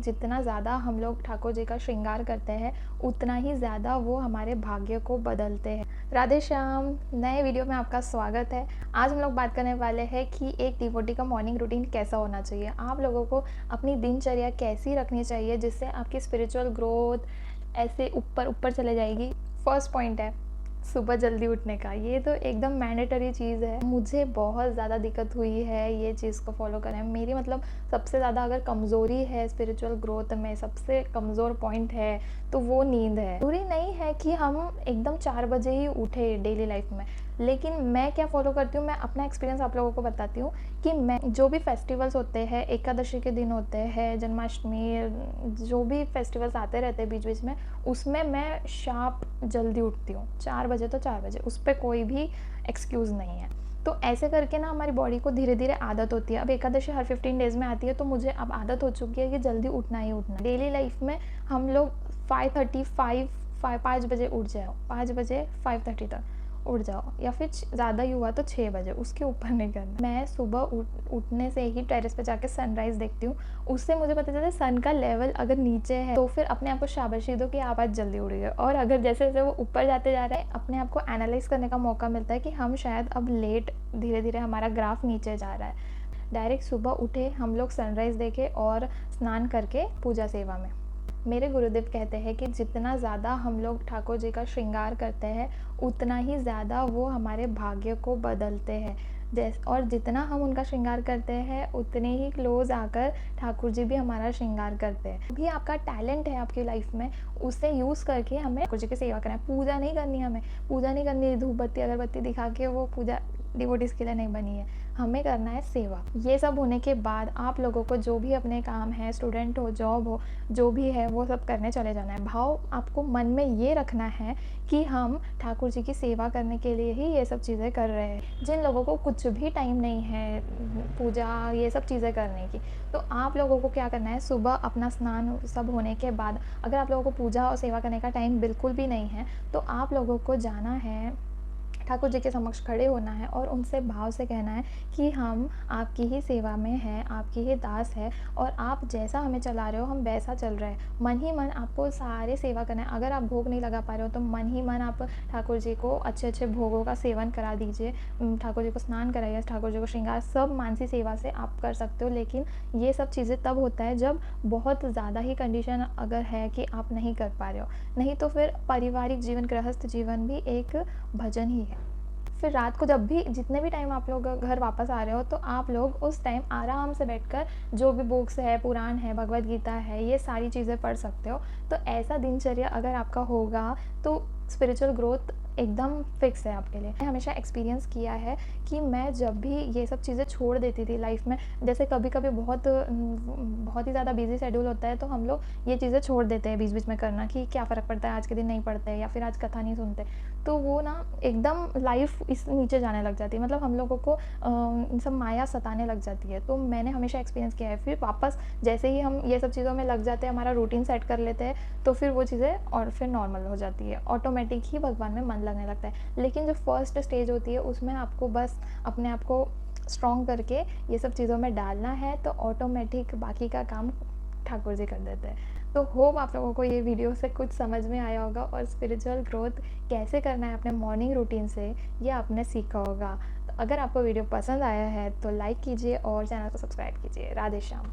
जितना ज़्यादा हम लोग ठाकुर जी का श्रृंगार करते हैं उतना ही ज़्यादा वो हमारे भाग्य को बदलते हैं। राधे श्याम, नए वीडियो में आपका स्वागत है। आज हम लोग बात करने वाले हैं कि एक डिवोटी का मॉर्निंग रूटीन कैसा होना चाहिए। आप लोगों को अपनी दिनचर्या कैसी रखनी चाहिए जिससे आपकी स्पिरिचुअल ग्रोथ ऐसे ऊपर ऊपर चले जाएगी। फर्स्ट पॉइंट है सुबह जल्दी उठने का। ये तो एकदम मैंडेटरी चीज़ है। मुझे बहुत ज़्यादा दिक्कत हुई है ये चीज़ को फॉलो करने में। मेरी मतलब सबसे ज़्यादा अगर कमज़ोरी है स्पिरिचुअल ग्रोथ में, सबसे कमज़ोर पॉइंट है तो वो नींद है। ज़रूरी नहीं है कि हम एकदम 4 बजे ही उठे डेली लाइफ में, लेकिन मैं क्या फ़ॉलो करती हूँ, मैं अपना एक्सपीरियंस आप लोगों को बताती हूँ कि मैं जो भी फेस्टिवल्स होते हैं, एकादशी के दिन होते हैं, जन्माष्टमी, जो भी फेस्टिवल्स आते रहते हैं बीच बीच में, उसमें मैं शार्प जल्दी उठती हूँ। 4 बजे तो 4 बजे, उस पर कोई भी एक्सक्यूज़ नहीं है। तो ऐसे करके ना हमारी बॉडी को धीरे धीरे आदत होती है। अब एकादशी हर 15 डेज़ में आती है तो मुझे अब आदत हो चुकी है कि जल्दी उठना ही उठना। डेली लाइफ में हम लोग 5 बजे उठ जाओ, 5 बजे 5:30 तक उठ जाओ, या फिर ज़्यादा ही हुआ तो 6 बजे, उसके ऊपर नहीं करना। मैं सुबह उठने से ही टेरेस पे जाके सनराइज़ देखती हूँ। उससे मुझे पता चलता है सन का लेवल अगर नीचे है तो फिर अपने आप को शाबाशी दो कि आप आज जल्दी उठ गए। और अगर जैसे जैसे वो ऊपर जाते जा रहे हैं, अपने आप को एनालाइज करने का मौका मिलता है कि हम शायद अब लेट, धीरे धीरे हमारा ग्राफ नीचे जा रहा है। डायरेक्ट सुबह उठे हम लोग सनराइज़ देखे और स्नान करके पूजा सेवा में। मेरे गुरुदेव कहते हैं कि जितना ज़्यादा हम लोग ठाकुर जी का श्रृंगार करते हैं उतना ही ज़्यादा वो हमारे भाग्य को बदलते हैं। और जितना हम उनका श्रृंगार करते हैं उतने ही क्लोज आकर ठाकुर जी भी हमारा श्रृंगार करते हैं। भी आपका टैलेंट है आपकी लाइफ में, उसे यूज़ करके हमें ठाकुर जी की सेवा करना है। पूजा नहीं करनी, हमें पूजा नहीं करनी धूप बत्ती अगरबत्ती दिखा के, वो पूजा डिवोटीज़ के लिए नहीं बनी है। हमें करना है सेवा। ये सब होने के बाद आप लोगों को जो भी अपने काम है, स्टूडेंट हो, जॉब हो, जो भी है वो सब करने चले जाना है। भाव आपको मन में ये रखना है कि हम ठाकुर जी की सेवा करने के लिए ही ये सब चीज़ें कर रहे हैं। जिन लोगों को कुछ भी टाइम नहीं है पूजा ये सब चीज़ें करने की, तो आप लोगों को क्या करना है, सुबह अपना स्नान सब होने के बाद, अगर आप लोगों को पूजा और सेवा करने का टाइम बिल्कुल भी नहीं है तो आप लोगों को जाना है, ठाकुर जी के समक्ष खड़े होना है और उनसे भाव से कहना है कि हम आपकी ही सेवा में हैं, आपकी ही दास है, और आप जैसा हमें चला रहे हो हम वैसा चल रहे हैं। मन ही मन आपको सारे सेवा करना है। अगर आप भोग नहीं लगा पा रहे हो तो मन ही मन आप ठाकुर जी को अच्छे अच्छे भोगों का सेवन करा दीजिए, ठाकुर जी को स्नान कराइए, ठाकुर जी को श्रृंगार, सब मानसी सेवा से आप कर सकते हो। लेकिन ये सब चीज़ें तब होता है जब बहुत ज़्यादा ही कंडीशन अगर है कि आप नहीं कर पा रहे हो, नहीं तो फिर पारिवारिक जीवन, गृहस्थ जीवन भी एक भजन ही है। फिर रात को जब भी, जितने भी टाइम आप लोग घर वापस आ रहे हो, तो आप लोग उस टाइम आराम से बैठकर जो भी बुक्स है, पुराण है, भगवद गीता है, ये सारी चीज़ें पढ़ सकते हो। तो ऐसा दिनचर्या अगर आपका होगा तो स्पिरिचुअल ग्रोथ एकदम फिक्स है आपके लिए। मैंने हमेशा एक्सपीरियंस किया है कि मैं जब भी ये सब चीज़ें छोड़ देती थी लाइफ में, जैसे कभी कभी बहुत ही ज़्यादा बिजी शेड्यूल होता है तो हम लोग ये चीज़ें छोड़ देते हैं बीच बीच में करना, कि क्या फ़र्क पड़ता है, आज के दिन नहीं पढ़ते या फिर आज कथा नहीं सुनते, तो वो ना एकदम लाइफ इस नीचे जाने लग जाती है। मतलब हम लोगों को सब माया सताने लग जाती है। तो मैंने हमेशा एक्सपीरियंस किया है, फिर वापस जैसे ही हम ये सब चीज़ों में लग जाते हैं, हमारा रूटीन सेट कर लेते हैं, तो फिर वो चीज़ें और फिर नॉर्मल हो जाती है, ऑटोमेटिक ही भगवान में मन लगने लगता है। लेकिन जो फर्स्ट स्टेज होती है उसमें आपको बस अपने आप को स्ट्रॉन्ग करके ये सब चीज़ों में डालना है, तो ऑटोमेटिक बाकी का काम ठाकुर जी कर देते हैं। तो होप आप लोगों को ये वीडियो से कुछ समझ में आया होगा और स्पिरिचुअल ग्रोथ कैसे करना है अपने मॉर्निंग रूटीन से ये आपने सीखा होगा। तो अगर आपको वीडियो पसंद आया है तो लाइक कीजिए और चैनल को सब्सक्राइब कीजिए। राधे श्याम।